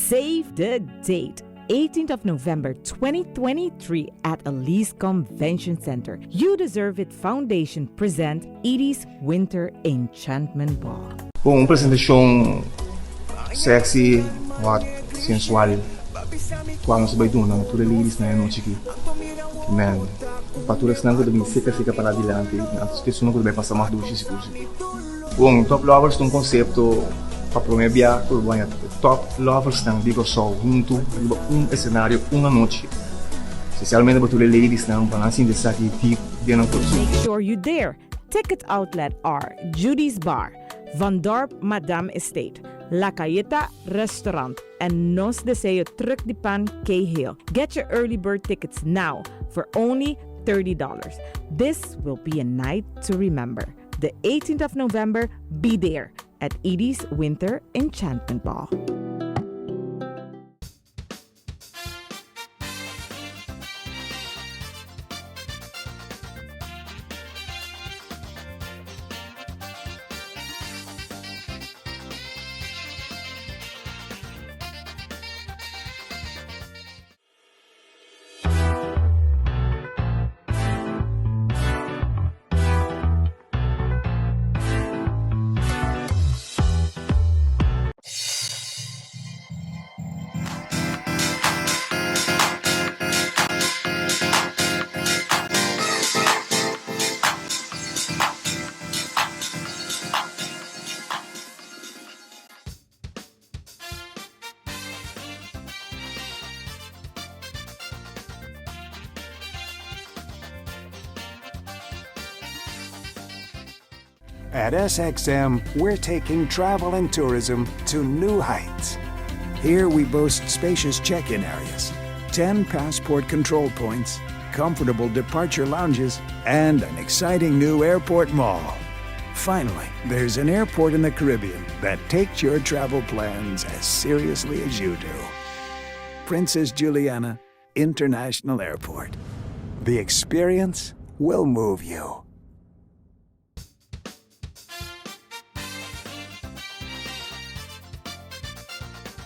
Save the date. 18th of November 2023 at Elise Convention Center. You Deserve It Foundation present Edie's Winter Enchantment Ball. Kung presentasyong sexy, hot, sensual, kuwang sabay doon ng to the ladies na yan, chiki. Man, patulas na ko dami sika-sika para dilante. At sunod ko dami pasamah doon si Kusi. Kung top lovers tong konsepto, papromebia, turbanya, top lovers ng Big Show, junto, cenário, uma noite. Especialmente para the ladies na pangasin de saki deep din ang kurso. Make sure you there. Ticket outlet are Judy's Bar, Van Dorp Madame Estate, La Cayeta Restaurant, and Nos Deseo Truc de Pan Cahill. Get your early bird tickets now for only $30. This will be a night to remember. The 18th of November, be there at Edie's Winter Enchantment Ball. At SXM, we're taking travel and tourism to new heights. Here we boast spacious check-in areas, 10 passport control points, comfortable departure lounges, and an exciting new airport mall. Finally, there's an airport in the Caribbean that takes your travel plans as seriously as you do. Princess Juliana International Airport. The experience will move you.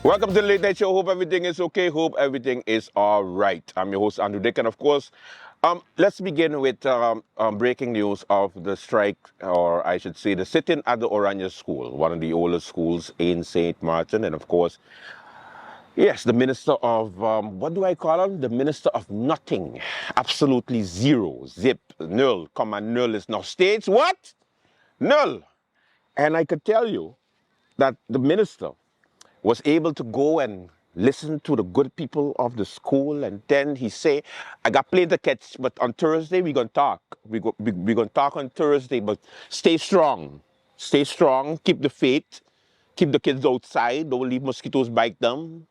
Welcome to the Late Night Show. Hope everything is okay. Hope everything is all right. I'm your host, Andrew Dick, and of course, let's begin with breaking news of the strike, or I should say the sit-in at the Oranje School, one of the oldest schools in St. Martin. And of course, yes, the Minister of, what do I call him? The Minister of Nothing. Absolutely zero, zip, null, comma null is now states what? Null. And I could tell you that the Minister was able to go and listen to the good people of the school, and then he say, I got plenty to catch, but on Thursday we're gonna talk. We're gonna talk on Thursday, but stay strong. Stay strong, keep the faith, keep the kids outside, don't leave mosquitoes bite them.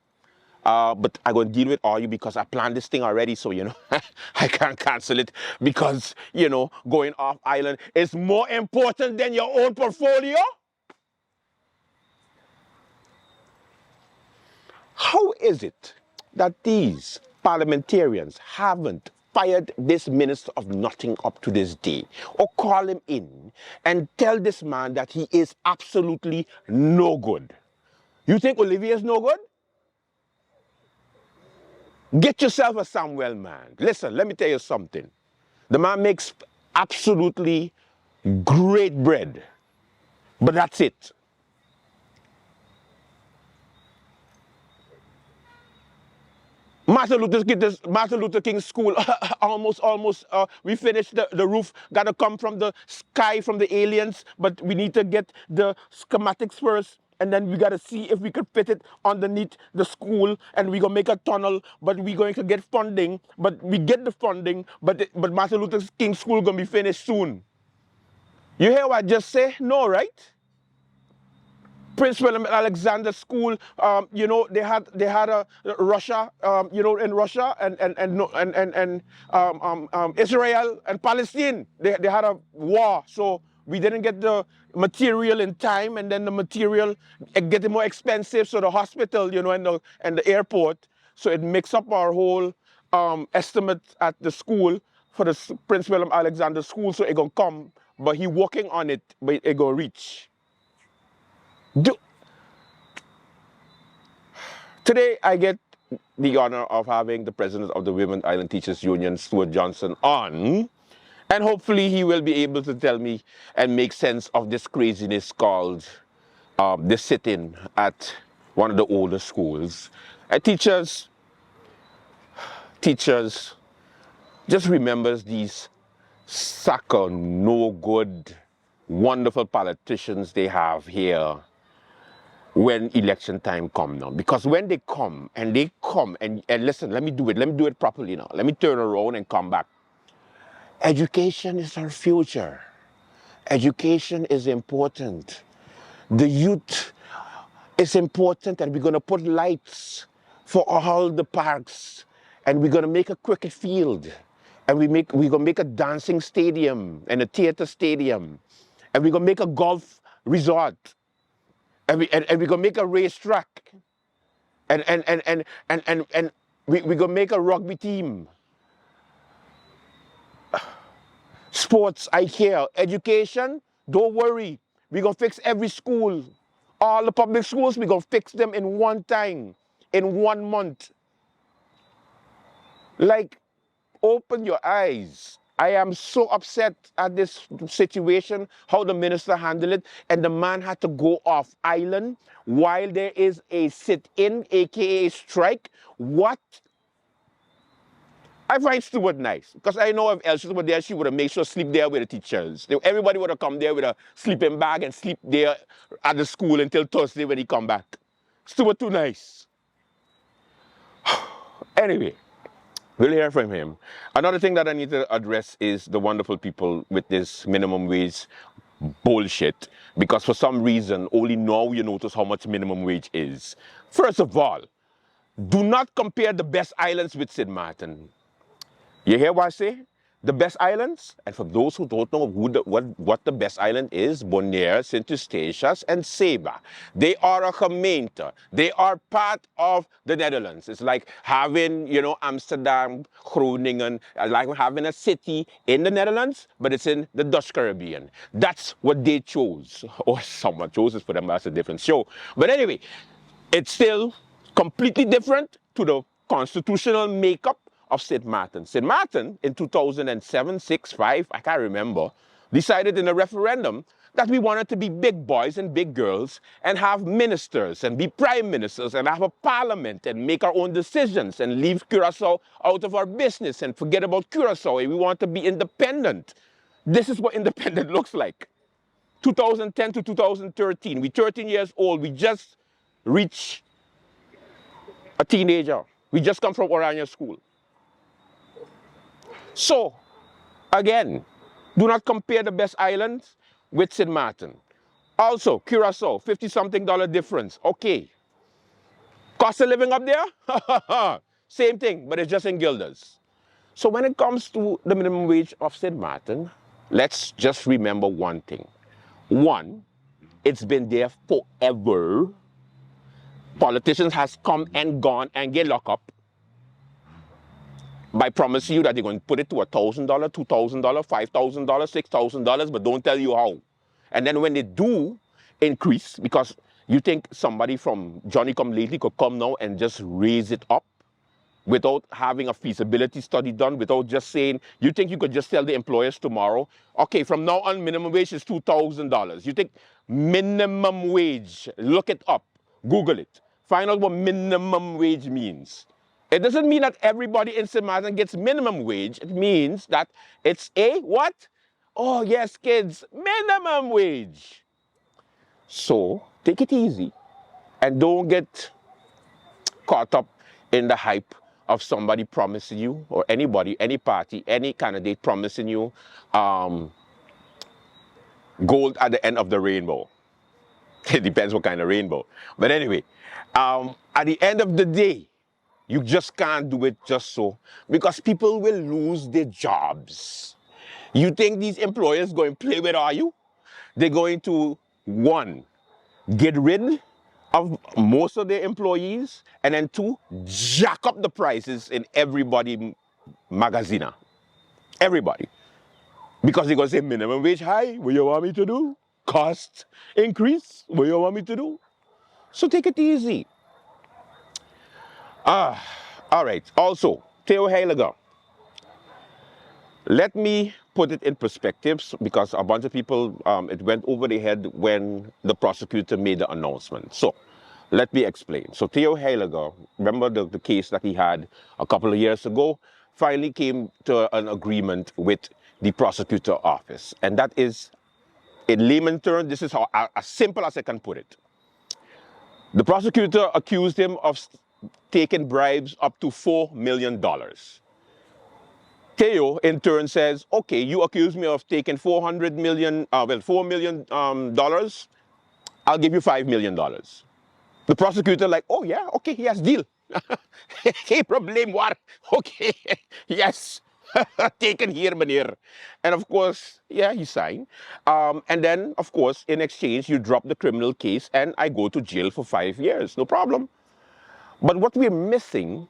But I'm gonna deal with all you because I planned this thing already, so you know, I can't cancel it because, you know, going off island is more important than your own portfolio. How is it that these parliamentarians haven't fired this Minister of Nothing up to this day, or call him in and tell this man that he is absolutely no good? You think Olivier is no good? Get yourself a Samuel, man. Listen, let me tell you something. The man makes absolutely great bread, but that's it. Martin Luther King School, almost, we finished the roof, gotta come from the sky, from the aliens, but we need to get the schematics first, and then we gotta see if we could fit it underneath the school, and we gonna make a tunnel, but we going to get funding, but we get the funding, but Martin Luther King School gonna be finished soon. You hear what I just say? No, right? Prince William Alexander School, you know, they had a Russia, you know, in Russia and Israel and Palestine. They had a war, so we didn't get the material in time, and then the material getting more expensive. So the hospital, you know, and the airport, so it makes up our whole estimate at the school for the Prince William Alexander School. So it gonna come, but he working on it, but it gonna reach. Today, I get the honor of having the president of the Women Island Teachers Union, Stuart Johnson, on. And hopefully he will be able to tell me and make sense of this craziness called the sit-in at one of the older schools. And teachers just remembers these sucker, no good, wonderful politicians they have here when election time come now. Because when they come and listen, let me do it properly now. Let me turn around and come back. Education is our future. Education is important. The youth is important, and we're going to put lights for all the parks, and we're going to make a cricket field, and we're going to make a dancing stadium and a theater stadium, and we're going to make a golf resort, and we're going to make a racetrack, and we're going to make a rugby team. Sports, I care. Education, don't worry. We're going to fix every school. All the public schools, we're going to fix them in one time, in 1 month. Like, open your eyes. I am so upset at this situation, how the minister handled it, and the man had to go off island while there is a sit-in, aka strike. What? I find Stuart nice, because I know if Elsie were there, she would have made sure sleep there with the teachers. Everybody would have come there with a sleeping bag and sleep there at the school until Thursday when he come back. Stuart too nice. Anyway, we'll hear from him. Another thing that I need to address is the wonderful people with this minimum wage bullshit, because for some reason, only now you notice how much minimum wage is. First of all, do not compare the best islands with St. Martin. You hear what I say? The best islands, and for those who don't know what the best island is, Bonaire, St. Eustatius, and Saba. They are a gemeente. They are part of the Netherlands. It's like having, Amsterdam, Groningen, like having a city in the Netherlands, but it's in the Dutch Caribbean. That's what they chose. Or someone chose it for them, that's a different show. But anyway, it's still completely different to the constitutional makeup of St. Martin. St. Martin in 2007, 6, 5, I can't remember, decided in a referendum that we wanted to be big boys and big girls and have ministers and be prime ministers and have a parliament and make our own decisions and leave Curaçao out of our business and forget about Curaçao, and we want to be independent. This is what independent looks like. 2010 to 2013, we're 13 years old, we just reached a teenager. We just come from Orania School. So, again, do not compare the best islands with St. Martin. Also, Curaçao, $50-something difference. Okay. Cost of living up there? Same thing, but it's just in guilders. So when it comes to the minimum wage of St. Martin, let's just remember one thing. One, it's been there forever. Politicians has come and gone and get locked up by promising you that they're going to put it to $1,000, $2,000, $5,000, $6,000, but don't tell you how. And then when they do increase, because you think somebody from Johnny Come Lately could come now and just raise it up without having a feasibility study done, without just saying, you think you could just tell the employers tomorrow, okay, from now on, minimum wage is $2,000. You think minimum wage, look it up, Google it, find out what minimum wage means. It doesn't mean that everybody in St. Martin gets minimum wage. It means that it's a what? Oh, yes, kids, minimum wage. So take it easy and don't get caught up in the hype of somebody promising you, or anybody, any party, any candidate promising you gold at the end of the rainbow. It depends what kind of rainbow. But anyway, at the end of the day, you just can't do it just so, because people will lose their jobs. You think these employers going to play with you? They're going to, one, get rid of most of their employees, and then two, jack up the prices in everybody magazina. Everybody. Because they're going to say minimum wage high, what you want me to do? Cost increase, what you want me to do? So take it easy. All right. Also, Theo Heiliger. Let me put it in perspective because a bunch of people, it went over their head when the prosecutor made the announcement. So let me explain. So Theo Heiliger, remember the case that he had a couple of years ago, finally came to an agreement with the prosecutor office. And that is, in layman terms, this is how as simple as I can put it. The prosecutor accused him of taking bribes up to $4 million. Theo, in turn, says, okay, you accuse me of taking $4 million, $4 million, I'll give you $5 million. The prosecutor like, oh yeah, okay, yes, deal. Hey, problem, what? Okay, yes, taken here, meneer. And of course, yeah, he signed. And then, of course, in exchange, you drop the criminal case and I go to jail for 5 years, no problem. But what we're missing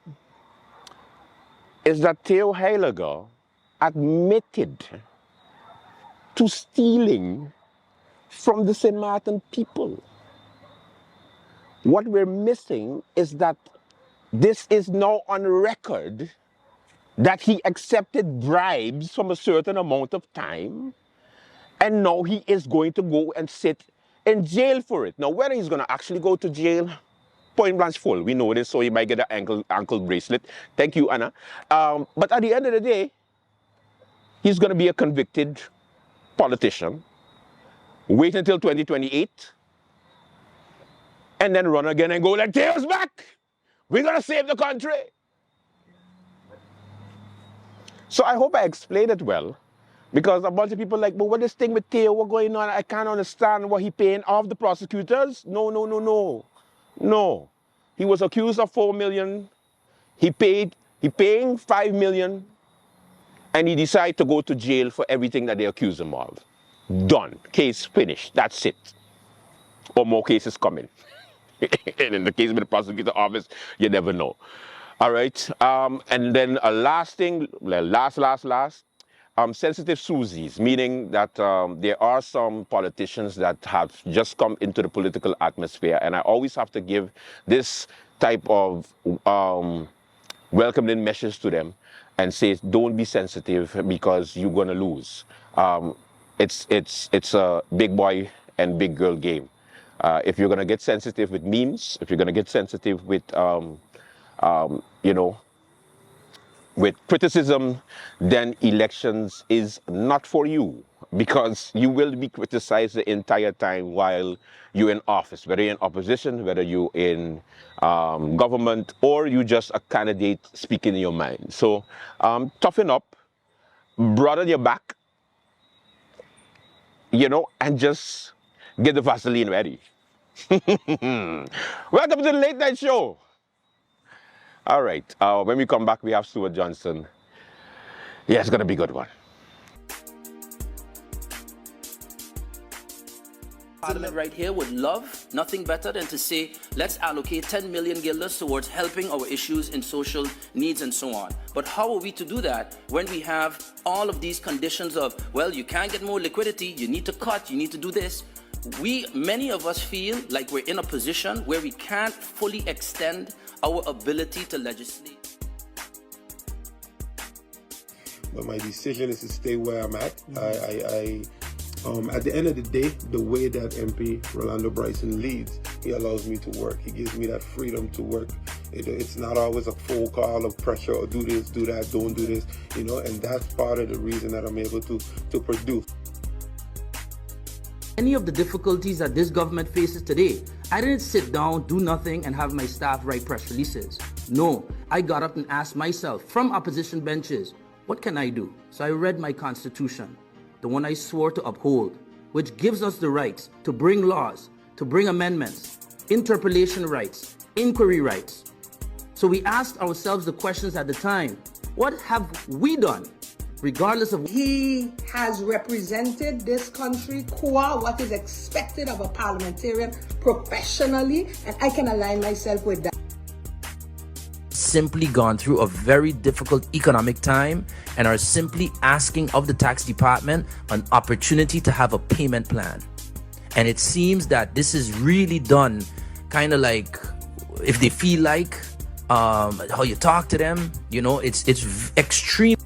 is that Theo Heiliger admitted to stealing from the St. Martin people. What we're missing is that this is now on record that he accepted bribes from a certain amount of time and now he is going to go and sit in jail for it. Now, whether he's going to actually go to jail, point blank full. We know this, so he might get an ankle bracelet. Thank you, Anna. But at the end of the day, he's going to be a convicted politician. Wait until 2028, and then run again and go like, Theo's back. We're going to save the country. So I hope I explained it well, because a bunch of people are like, but what is this thing with Theo? What's going on? I can't understand what he paying off the prosecutors. No. He was accused of $4 million. He paying $5 million, and he decided to go to jail for everything that they accuse him of. Done. Case finished. That's it. Or more cases coming. And in the case with the prosecutor office, you never know. All right. And then a last thing, sensitive Susies, meaning that there are some politicians that have just come into the political atmosphere, and I always have to give this type of welcoming message to them and say, don't be sensitive because you're going to lose. It's a big boy and big girl game. If you're going to get sensitive with memes, if you're going to get sensitive with, with criticism, then elections is not for you, because you will be criticized the entire time while you're in office, whether you're in opposition, whether you're in government, or you just a candidate speaking your mind. So toughen up, broaden your back, and just get the Vaseline ready. Welcome to the Late Night Show. All right, when we come back, we have Stuart Johnson. Yeah, it's going to be a good one. Parliament right here would love nothing better than to say, let's allocate 10 million guilders towards helping our issues in social needs and so on. But how are we to do that when we have all of these conditions of, well, you can't get more liquidity, you need to cut, you need to do this. Many of us feel like we're in a position where we can't fully extend our ability to legislate. But my decision is to stay where I'm at. At the end of the day, the way that MP Rolando Bryson leads, he allows me to work. He gives me that freedom to work. It's not always a phone call of pressure or do this, do that, don't do this, and that's part of the reason that I'm able to produce. Any of the difficulties that this government faces today, I didn't sit down, do nothing, and have my staff write press releases. No, I got up and asked myself from opposition benches, what can I do? So I read my constitution, the one I swore to uphold, which gives us the rights to bring laws, to bring amendments, interpellation rights, inquiry rights. So we asked ourselves the questions at the time, what have we done? Regardless of... He has represented this country qua what is expected of a parliamentarian professionally, and I can align myself with that. Simply gone through a very difficult economic time and are simply asking of the tax department an opportunity to have a payment plan. And it seems that this is really done kind of like if they feel like how you talk to them. You know, it's extreme.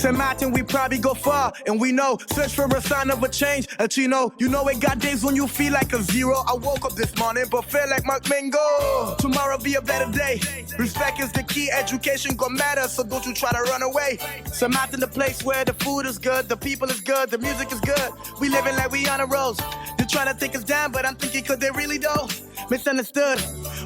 St. Martin, we probably go far, and we know, search for a sign of a change. A Chino, you know it got days when you feel like a zero. I woke up this morning, but feel like Mark Mingo. Tomorrow be a better day. Respect is the key, education gon' matter, so don't you try to run away. St. Martin, the place where the food is good, the people is good, the music is good. We living like we on a road. They're trying to take us down, but I'm thinking could they really though? Misunderstood.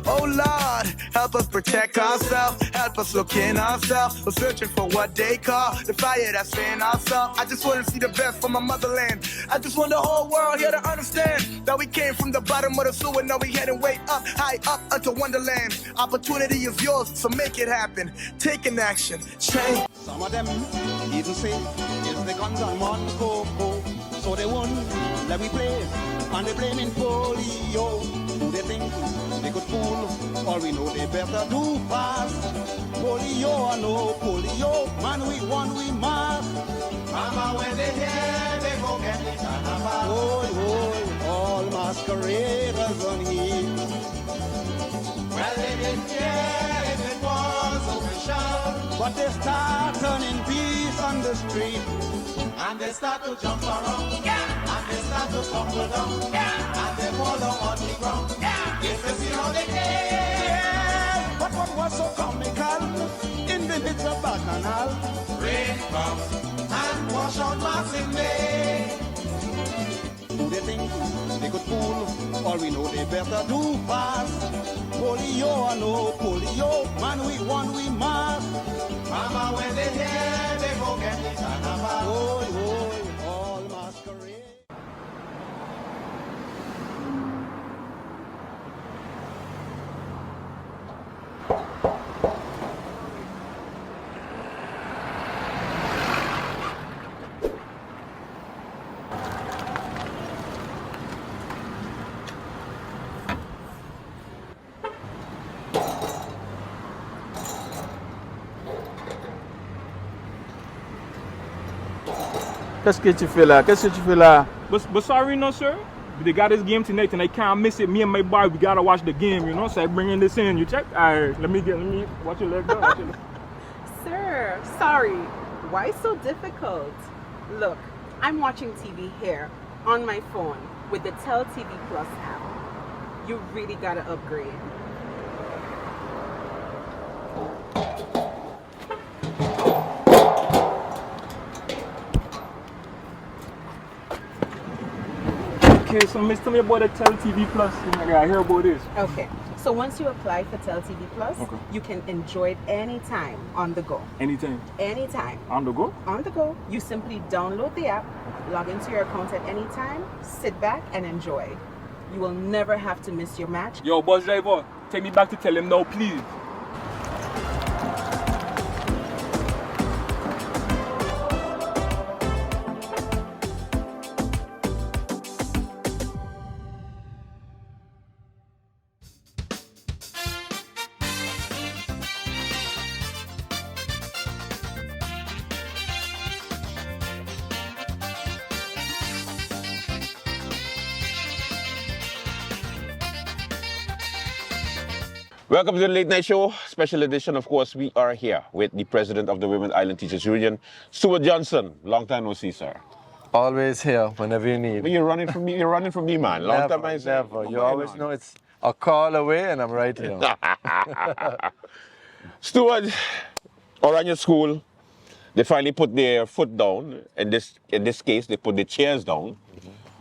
Oh Lord, help us protect ourselves, help us look in ourselves. We're searching for what they call the fire that's in ourselves. I just want to see the best for my motherland. I just want the whole world here to understand that we came from the bottom of the sewer, now we heading way up, high up unto Wonderland. Opportunity is yours, so make it happen. Take an action, change. Some of them even say it's the guns on one coco, so they won't let me play, and they blaming polio. Do they think they could fool? All we know they better do fast. Polio or no polio, man we won, we mark. Mama when they hear, they go get the carnival. Oh, all masqueraders on here. Well, they didn't care if it was official, but they start turning peace on the street. And they start to jump around, and they start to tumble down, and they fall down on the ground. If you see how they did, but what was so comical in the midst of Bacchanal? Rain comes and wash out Martin Bay. Do they think they could fool? All we know they better do fast. Polio or no polio, man we won, we mark. Mama when they hear, they go get the carnival. Oh, all masquerade. Qu'est-ce que tu fais là? Qu'est-ce que tu fais là? But sorry, no sir. They got this game tonight and I can't miss it. Me and my boy, we gotta watch the game, you know. So I bringing this in. You check? Alright, let me watch your leg go. Watch your leg. Sir, sorry. Why so difficult? Look, I'm watching TV here on my phone with the Tell TV Plus app. You really gotta upgrade. Okay, so Miss, tell me about the Tell TV Plus. I hear about this. Okay, so once you apply for Tell TV Plus, you can enjoy it anytime on the go. Anytime? Anytime. On the go? On the go. You simply download the app, log into your account at any time, sit back and enjoy. You will never have to miss your match. Yo, bus driver, take me back to tell him now, please. Welcome to the Late Night Show, special edition. Of course, we are here with the president of the Women Island Teachers Union, Stuart Johnson. Long time no see, sir. Always here, whenever you need. But you're running from me. You're running from me, man. Long time I say. Never. You always know it's a call away, and I'm right here. Stuart, Oranje School, they finally put their foot down. In this case, they put the chairs down.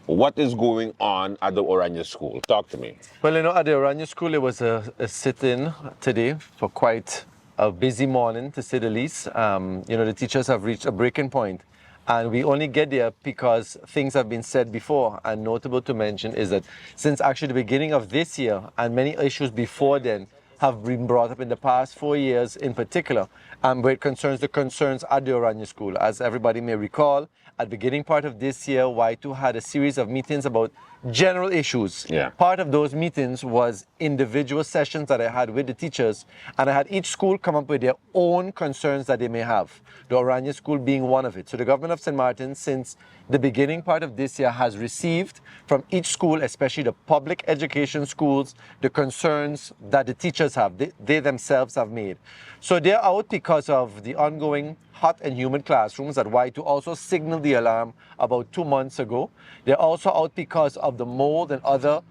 What is going on at the Oranje School? Talk to me. Well, you know, at the Oranje School, it was a sit-in today for quite a busy morning, to say the least. You know, the teachers have reached a breaking point, and we only get there because things have been said before. And notable to mention is that since actually the beginning of this year, and many issues before then, have been brought up in the past 4 years in particular, where it concerns the concerns at the Oranje School. As everybody may recall, at the beginning part of this year, Y2 had a series of meetings about general issues. Yeah. Part of those meetings was individual sessions that I had with the teachers, and I had each school come up with their own concerns that they may have, the Oranje school being one of it. So the government of St. Martin, since the beginning part of this year, has received from each school, especially the public education schools, the concerns that the teachers have, they themselves have made. So they're out because of the ongoing hot and humid classrooms that Y2 also signaled the alarm about 2 months ago. They're also out because of the mold and other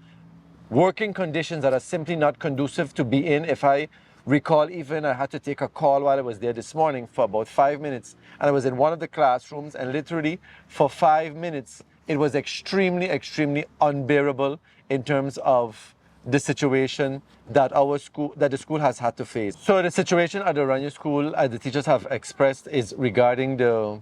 working conditions that are simply not conducive to be in. If I recall, even I had to take a call while I was there this morning for about 5 minutes, and I was in one of the classrooms, and literally for 5 minutes it was extremely unbearable in terms of the situation that the school has had to face. So the situation at the Oranje school, as the teachers have expressed, is regarding the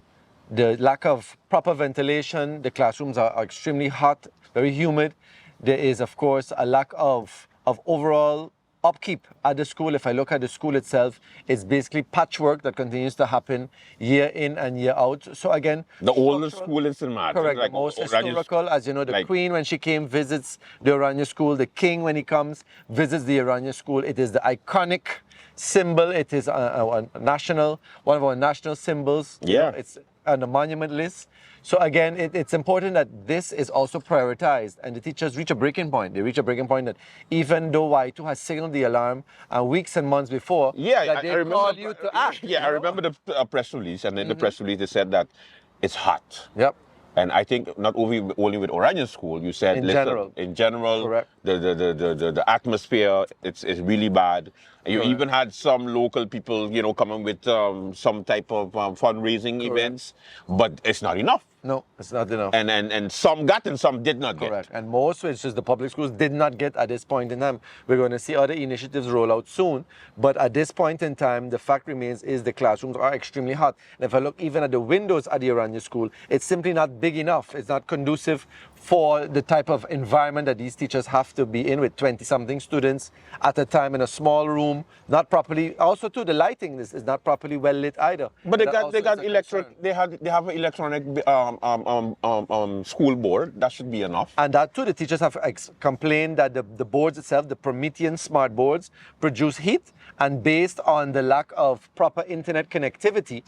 lack of proper ventilation. The classrooms are extremely hot, very humid. There is, of course, a lack of overall upkeep at the school. If I look at the school itself, it's basically patchwork that continues to happen year in and year out. So again, the oldest school in St. Martin. Correct, like the most Oranje, historical. As you know, the Queen, when she came, visits the Oranje school. The King, when he comes, visits the Oranje school. It is the iconic symbol. It is one of our national symbols. Yeah. You know, it's on the monument list. So again, it's important that this is also prioritized, and the teachers reach a breaking point. They reach a breaking point that even though Y2 has signaled the alarm weeks and months before, that they call you to act. Yeah, I remember the press release, and in the press release they said that it's hot. Yep. And I think not only with Oranje school, you said In general. Correct. The atmosphere it's really bad. You even had some local people, coming with some type of fundraising events, but it's not enough. No, it's not enough. And some got and some did not Correct. And most, which is the public schools, did not get at this point in time. We're going to see other initiatives roll out soon. But at this point in time, the fact remains is the classrooms are extremely hot. And if I look even at the windows at the Oranje school, it's simply not big enough. It's not conducive for the type of environment that these teachers have to be in with 20-something students at a time in a small room, not properly. Also, too, the lighting is not properly well lit either. But they got electric. They have an electronic school board. That should be enough. And that too, the teachers have complained that the boards itself, the Promethean smart boards, produce heat, and based on the lack of proper internet connectivity,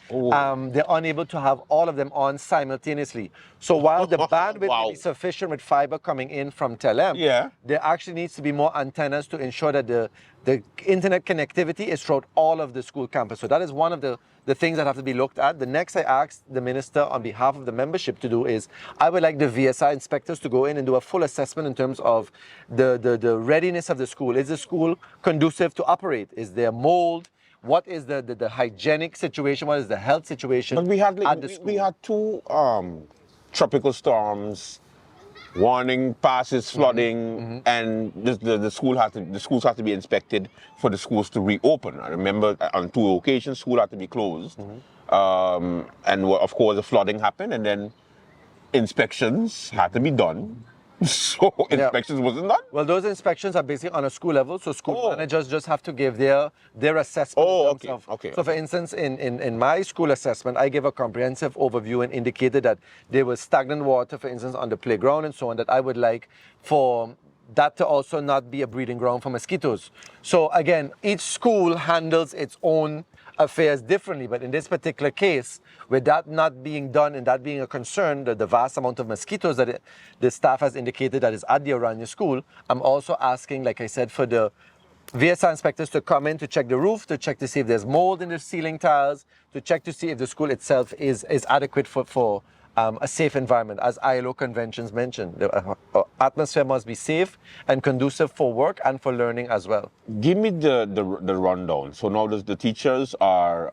they're unable to have all of them on simultaneously. So while the bandwidth may be sufficient with fiber coming in from Telem, there actually needs to be more antennas to ensure that the internet connectivity is throughout all of the school campus. So that is one of the things that have to be looked at. The next I asked the minister on behalf of the membership to do is, I would like the VSI inspectors to go in and do a full assessment in terms of the readiness of the school. Is the school conducive to operate? Is there mold? What is the hygienic situation? What is the health situation? But we had at the school? we had two tropical storms, warning passes, flooding, and the schools had to be inspected for the schools to reopen. I remember on 2 occasions school had to be closed, and of course the flooding happened, and then inspections had to be done. So inspections wasn't done? Well, those inspections are basically on a school level, so school managers just have to give their assessment. Okay. So for instance, in my school assessment, I gave a comprehensive overview and indicated that there was stagnant water, for instance, on the playground and so on, that I would like for that to also not be a breeding ground for mosquitoes. So again, each school handles its own affairs differently, but in this particular case, with that not being done and that being a concern, the vast amount of mosquitoes that the staff has indicated that is at the Oranje school, I'm also asking, like I said, for the VSI inspectors to come in to check the roof, to check to see if there's mold in the ceiling tiles, to check to see if the school itself is adequate for a safe environment. As ILO conventions mentioned, the atmosphere must be safe and conducive for work and for learning as well. Give me the rundown. So now the teachers are,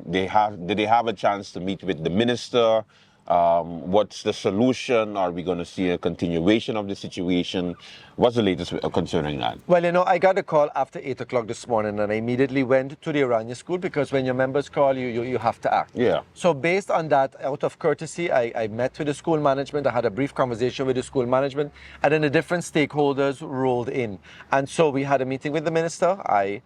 did they have a chance to meet with the minister? What's the solution? Are we going to see a continuation of the situation? What's the latest concerning that? Well, I got a call after 8 o'clock this morning, and I immediately went to the Oranje school, because when your members call you have to act. Yeah. So based on that, out of courtesy, I met with the school management. I had a brief conversation with the school management, and then the different stakeholders rolled in. And so we had a meeting with the minister. I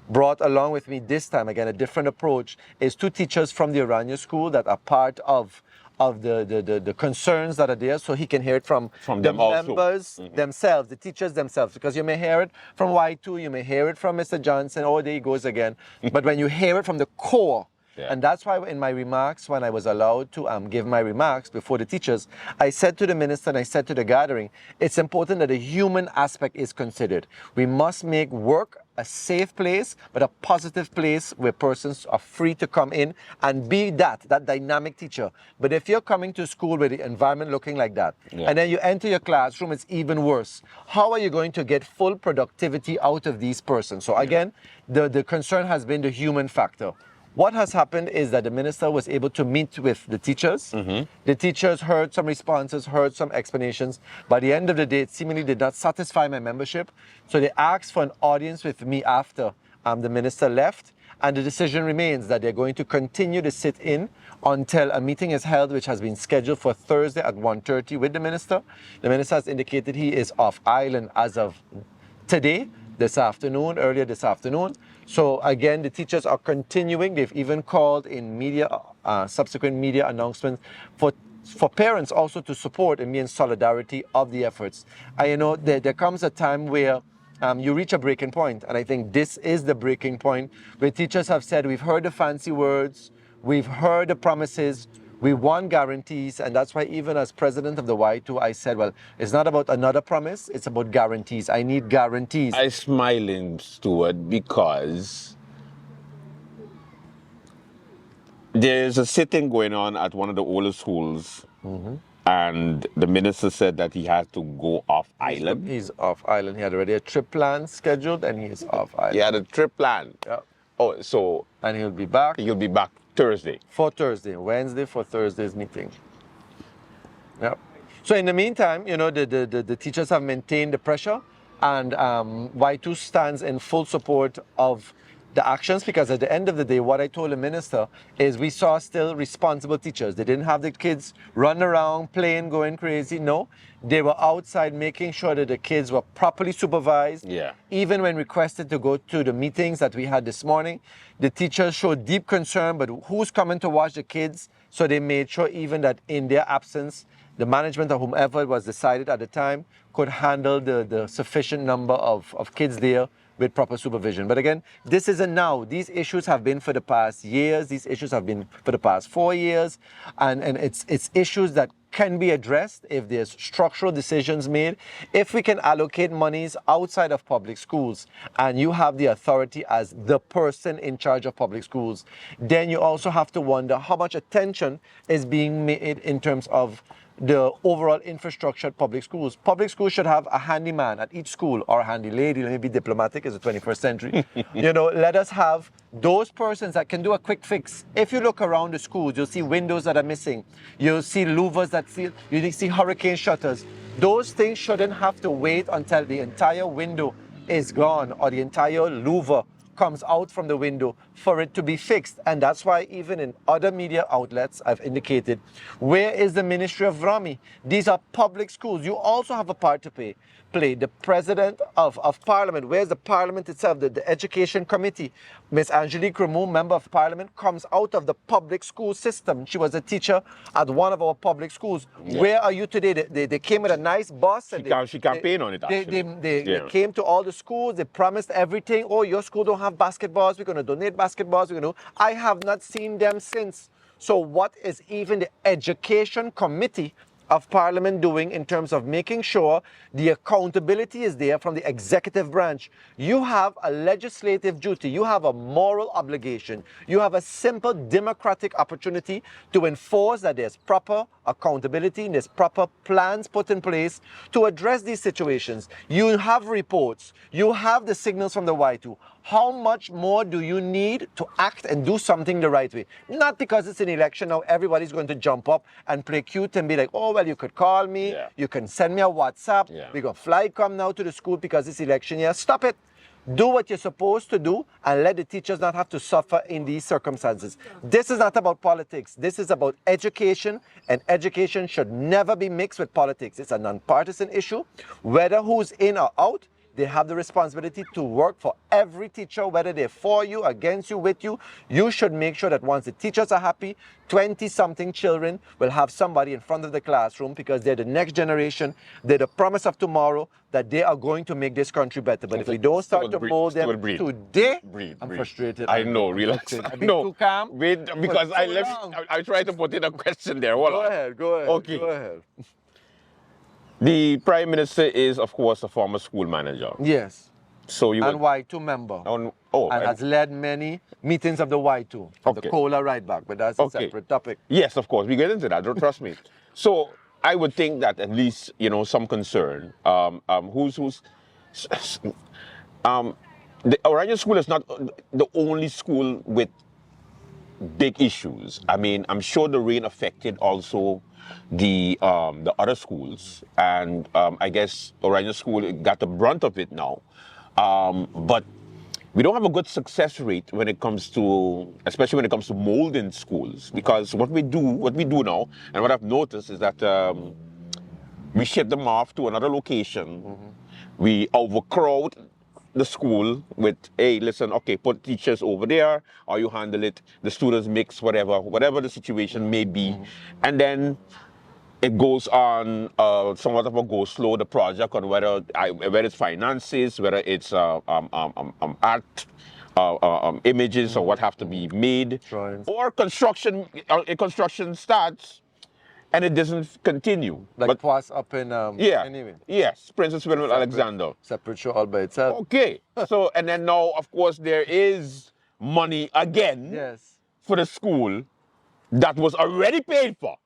brought along with me this time, again, a different approach, is 2 teachers from the Oranje school that are part of the concerns that are there, so he can hear it from the them also. members themselves, the teachers themselves, because you may hear it from Y2, you may hear it from Mr. Johnson, oh, there he goes again. But when you hear it from the core, and that's why in my remarks, when I was allowed to give my remarks before the teachers, I said to the minister and I said to the gathering, it's important that the human aspect is considered. We must make work a safe place, but a positive place where persons are free to come in and be that dynamic teacher. But if you're coming to school with the environment looking like that, and then you enter your classroom, it's even worse. How are you going to get full productivity out of these persons? So again, the concern has been the human factor. What has happened is that the minister was able to meet with the teachers. The teachers heard some responses, heard some explanations. By the end of the day, it seemingly did not satisfy my membership. So they asked for an audience with me after the minister left. And the decision remains that they're going to continue to sit in until a meeting is held, which has been scheduled for Thursday at 1:30 with the minister. The minister has indicated he is off island as of today, earlier this afternoon. So again, the teachers are continuing. They've even called in media, subsequent media announcements for parents also to support and be in solidarity of the efforts. There comes a time where you reach a breaking point, and I think this is the breaking point where teachers have said, we've heard the fancy words, we've heard the promises, we want guarantees, and that's why even as president of the Y2, I said, well, it's not about another promise, it's about guarantees. I need guarantees. I'm smiling, Stuart, because there's a sitting going on at one of the older schools, and the minister said that he had to go off island. He's off island. He had already a trip plan scheduled, and he's off island. He had a trip plan? Yeah. Oh, so... And he'll be back? He'll be back Thursday. For Thursday. Wednesday for Thursday's meeting. Yep. So in the meantime, the teachers have maintained the pressure, and Y2 stands in full support of the actions, because at the end of the day, what I told the minister is we saw still responsible teachers. They didn't have the kids running around, playing, going crazy. No, they were outside making sure that the kids were properly supervised. Yeah. Even when requested to go to the meetings that we had this morning, the teachers showed deep concern, but who's coming to watch the kids? So they made sure even that in their absence, the management or whomever was decided at the time could handle the sufficient number of kids there with proper supervision. But again, this isn't now. These issues have been for the past years. These issues have been for the past 4 years. And it's issues that can be addressed if there's structural decisions made. If we can allocate monies outside of public schools and you have the authority as the person in charge of public schools, then you also have to wonder how much attention is being made in terms of the overall infrastructure at public schools. Public schools should have a handyman at each school, or a handy lady. Let me be diplomatic, it's the 21st century. Let us have those persons that can do a quick fix. If you look around the schools, you'll see windows that are missing. You'll see louvers you see hurricane shutters. Those things shouldn't have to wait until the entire window is gone or the entire louver comes out from the window for it to be fixed. And that's why even in other media outlets, I've indicated, where is the Ministry of Rami? These are public schools. You also have a part to play. The President of Parliament, where's the Parliament itself, the Education Committee? Ms. Angelique Rameau, Member of Parliament, comes out of the public school system. She was a teacher at one of our public schools. Yeah. Where are you today? They came with a nice bus. And she campaigned on it, actually. They came to all the schools. They promised everything. Oh, your school don't have basketballs. We're going to donate basketballs. I have not seen them since. So what is even the Education Committee of Parliament doing in terms of making sure the accountability is there from the executive branch? You have a legislative duty, you have a moral obligation, you have a simple democratic opportunity to enforce that there's proper accountability and there's proper plans put in place to address these situations. You have reports, you have the signals from the Y2. How much more do you need to act and do something the right way? Not because it's an election now, everybody's going to jump up and play cute and be like, oh, well, you could call me, you can send me a WhatsApp, we're going to fly come now to the school because it's election year. Stop it. Do what you're supposed to do and let the teachers not have to suffer in these circumstances. This is not about politics. This is about education, and education should never be mixed with politics. It's a non-partisan issue. Whether who's in or out, they have the responsibility to work for every teacher, whether they're for you, against you, with you. You should make sure that once the teachers are happy, 20-something children will have somebody in front of the classroom because they're the next generation. They're the promise of tomorrow that they are going to make this country better. But if we don't start to mold them today, I'm frustrated. I know, relax. I've been too calm. Wait, because I tried to put in a question there. Hold on. Go ahead. Okay. Go ahead. The Prime Minister is, of course, a former school manager. Yes. So you and Y2 member. And has led many meetings of the Y2 from the COLA right back, but that's a separate topic. Yes, of course. We get into that. Don't trust me. So I would think that at least, you know, some concern. The Orion School is not the only school with big issues. I mean, I'm sure the rain affected also the other schools, and I guess Orion School got the brunt of it now. But we don't have a good success rate when it comes to, especially when it comes to molding schools, because what we do now, and what I've noticed is that we ship them off to another location. We overcrowd the school with, hey, listen, okay, put teachers over there, or you handle it, the students mix, whatever the situation may be. And then it goes on somewhat of a go slow, the project, on whether it's finances, whether it's art, images or what have to be made, or construction starts and it doesn't continue. Like Twas up in anyway. Yes, Princess William Alexander. Separate show all by itself. Okay. So, and then now, of course, there is money again for the school that was already paid for.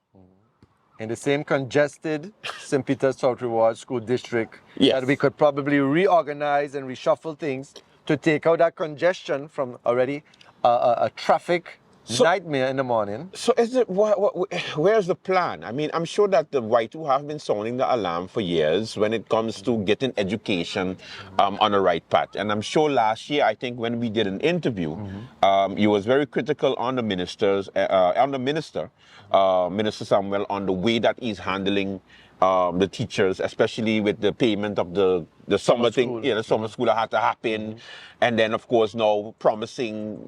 In the same congested St. Peter's South Reward School District, that we could probably reorganize and reshuffle things to take out that congestion from already a traffic nightmare in the morning. So is it, where's the plan? I mean, I'm sure that the Y2 have been sounding the alarm for years when it comes to getting education on the right path. And I'm sure last year, I think when we did an interview, you was very critical on the minister, Minister Samuel, on the way that he's handling the teachers, especially with the payment of the summer thing. School. Yeah, the summer school that had to happen. And then, of course, now promising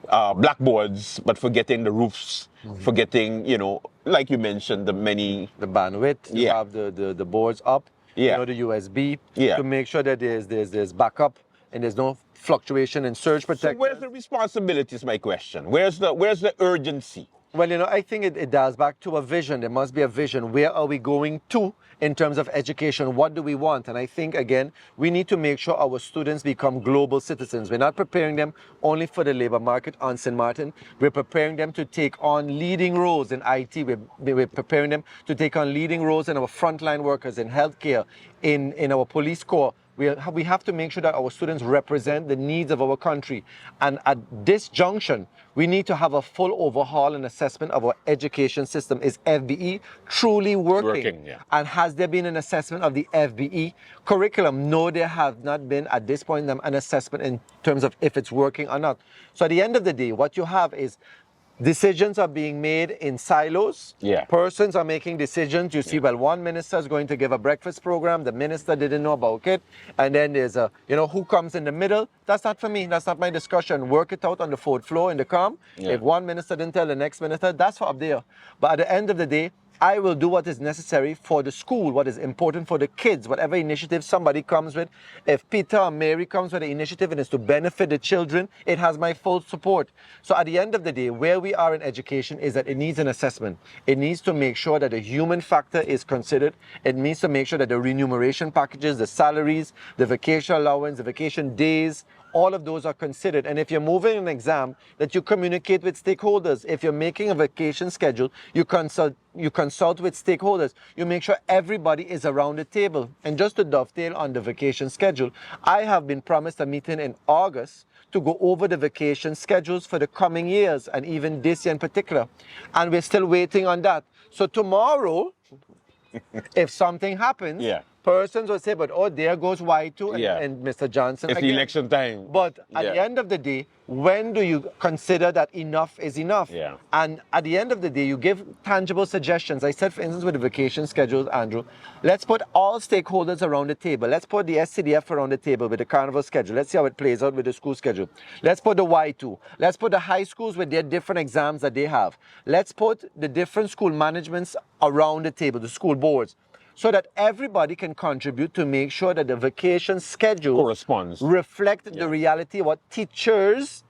blackboards, but forgetting the roofs, forgetting, you know, like you mentioned, the bandwidth, you have the boards up, you know, the USB, to make sure that there's backup and there's no fluctuation in surge protection. So where's the responsibility is my question. Where's the urgency? Well, you know, I think it does back to a vision. There must be a vision. Where are we going to in terms of education? What do we want? And I think, again, we need to make sure our students become global citizens. We're not preparing them only for the labor market on St. Martin. We're preparing them to take on leading roles in IT. We're preparing them to take on leading roles in our frontline workers, in healthcare, in our police corps. We have to make sure that our students represent the needs of our country. And at this junction, we need to have a full overhaul and assessment of our education system. Is FBE truly working? And has there been an assessment of the FBE curriculum? No, there has not been at this point an assessment in terms of if it's working or not. So at the end of the day, what you have is decisions are being made in silos. Persons are making decisions. You see, well, one minister is going to give a breakfast program. The minister didn't know about it. And then there's who comes in the middle? That's not for me. That's not my discussion. Work it out on the fourth floor in the calm. If one minister didn't tell the next minister, that's for up there. But at the end of the day, I will do what is necessary for the school, what is important for the kids, whatever initiative somebody comes with. If Peter or Mary comes with an initiative and it's to benefit the children, it has my full support. So at the end of the day, where we are in education is that it needs an assessment. It needs to make sure that the human factor is considered. It needs to make sure that the remuneration packages, the salaries, the vacation allowance, the vacation days, all of those are considered. And if you're moving an exam, that you communicate with stakeholders. If you're making a vacation schedule, you consult with stakeholders. You make sure everybody is around the table. And just to dovetail on the vacation schedule, I have been promised a meeting in August to go over the vacation schedules for the coming years, and even this year in particular. And we're still waiting on that. So tomorrow, if something happens, Persons will say, but oh, there goes Y2 Yeah. and Mr. Johnson. It's the again. election time. But at Yeah. the end of the day, when do you consider that enough is enough? Yeah. And at the end of the day, you give tangible suggestions. I said, for instance, with the vacation schedules, Andrew, let's put all stakeholders around the table. Let's put the SCDF around the table with the carnival schedule. Let's see how it plays out with the school schedule. Let's put the Y2. Let's put the high schools with their different exams that they have. Let's put the different school managements around the table, the school boards, so that everybody can contribute to make sure that the vacation schedule Corresponds. reflect the reality of what teachers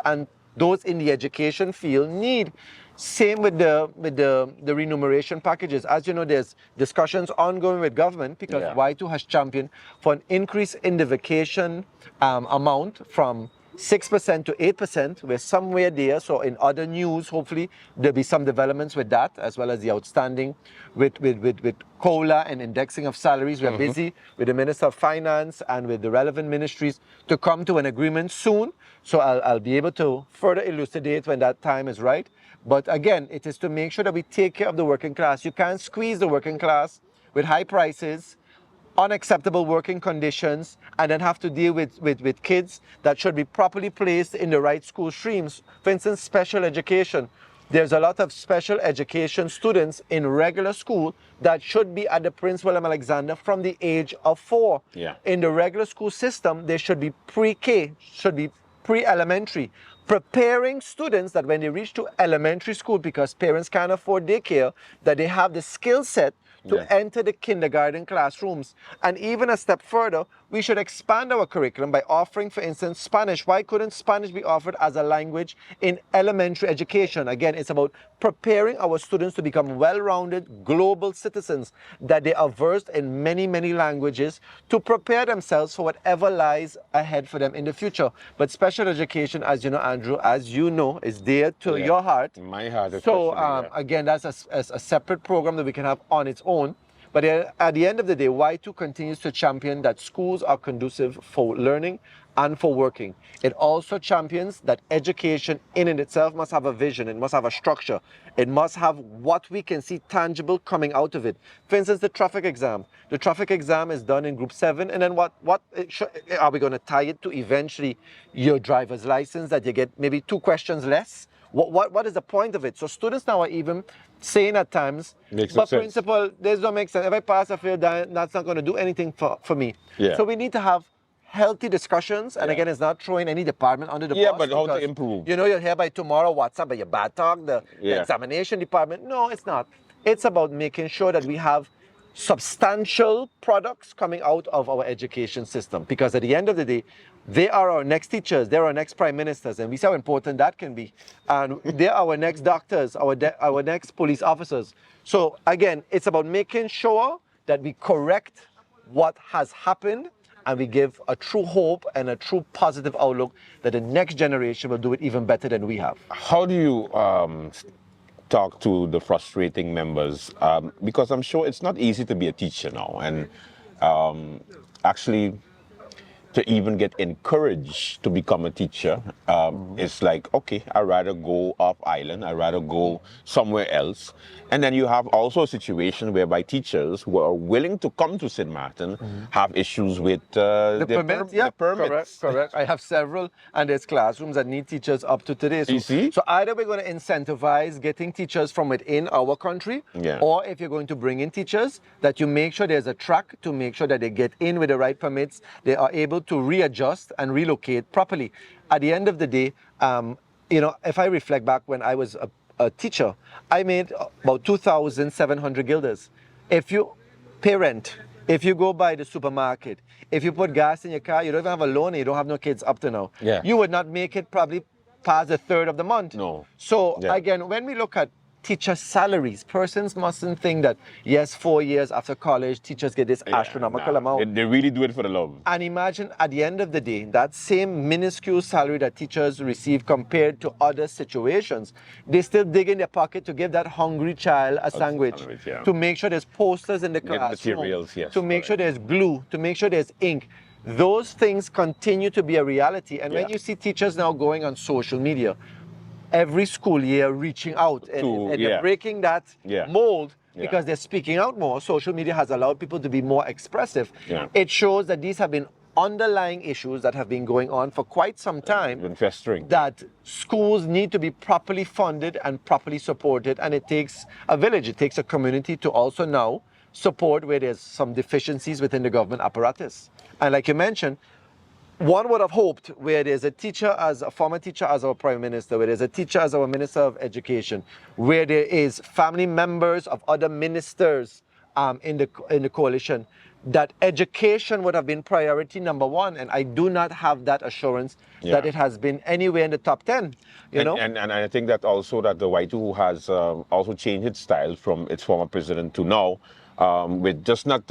and those in the education field need. Same with the remuneration packages. As you know, there's discussions ongoing with government because Y2 has championed for an increase in the vacation amount from 6% to 8%. We're somewhere there. So in other news, hopefully there'll be some developments with that, as well as the outstanding with COLA and indexing of salaries. We're busy with the Minister of Finance and with the relevant ministries to come to an agreement soon. So I'll be able to further elucidate when that time is right. But again, it is to make sure that we take care of the working class. You can't squeeze the working class with high prices, unacceptable working conditions, and then have to deal with kids that should be properly placed in the right school streams. For instance, special education. There's a lot of special education students in regular school that should be at the Prince William Alexander from the age of 4. Yeah. In the regular school system, they should be pre-K, should be pre-elementary, preparing students that when they reach to elementary school, because parents can't afford daycare, that they have the skill set to enter the kindergarten classrooms. And even a step further, we should expand our curriculum by offering, for instance, Spanish. Why couldn't Spanish be offered as a language in elementary education? Again, it's about preparing our students to become well-rounded global citizens, that they are versed in many, many languages to prepare themselves for whatever lies ahead for them in the future. But special education, as you know, Andrew, as you know, is dear to your heart. My heart. So again, that's a separate program that we can have on its own. But at the end of the day, Y2 continues to champion that schools are conducive for learning and for working. It also champions that education in and itself must have a vision, it must have a structure, it must have what we can see tangible coming out of it. For instance, the traffic exam. The traffic exam is done in group 7, and then what are we going to tie it to eventually your driver's license, that you get maybe 2 questions less? What is the point of it? So students now are even saying at times, but principal, this don't make sense. If I pass or fail, that's not going to do anything for me. Yeah. So we need to have healthy discussions. And again, it's not throwing any department under the bus. Yeah, but how to improve? You know, you'll hear by tomorrow WhatsApp, by your bad talk, the examination department. No, it's not. It's about making sure that we have substantial products coming out of our education system. Because at the end of the day, they are our next teachers, they're our next prime ministers, and we see how important that can be. And they're our next doctors, our next police officers. So again, it's about making sure that we correct what has happened and we give a true hope and a true positive outlook that the next generation will do it even better than we have. How do you talk to the frustrating members? Because I'm sure it's not easy to be a teacher now, and actually to even get encouraged to become a teacher, it's like, okay, I'd rather go off island, I'd rather go somewhere else. And then you have also a situation whereby teachers who are willing to come to St. Martin have issues with the permits. Correct. I have several, and there's classrooms that need teachers up to today. So, you see? So either we're going to incentivize getting teachers from within our country, or if you're going to bring in teachers, that you make sure there's a track to make sure that they get in with the right permits, they are able to readjust and relocate properly. At the end of the day, you know, if I reflect back when I was a teacher, I made about 2,700 guilders. If you pay rent, if you go by the supermarket, if you put gas in your car, you don't even have a loan and you don't have no kids up to now, you would not make it probably past a third of the month. No. So again, when we look at teacher salaries, persons mustn't think that, yes, 4 years after college, teachers get this astronomical amount. They really do it for the love. And imagine at the end of the day, that same minuscule salary that teachers receive compared to other situations, they still dig in their pocket to give that hungry child a sandwich, to make sure there's posters in the classroom, materials, to make sure there's glue, to make sure there's ink. Those things continue to be a reality. And when you see teachers now going on social media, every school year reaching out and breaking that mold because they're speaking out more. Social media has allowed people to be more expressive. Yeah. It shows that these have been underlying issues that have been going on for quite some time. Been festering. That schools need to be properly funded and properly supported, and it takes a village, it takes a community to also now support where there's some deficiencies within the government apparatus. And like you mentioned, one would have hoped where there's a teacher as a former teacher as our Prime Minister, where there's a teacher as our Minister of Education, where there is family members of other ministers in the coalition, that education would have been priority number one. And I do not have that assurance that it has been anywhere in the top 10. And I think that also that the Y2 has also changed its style from its former president to now, with just not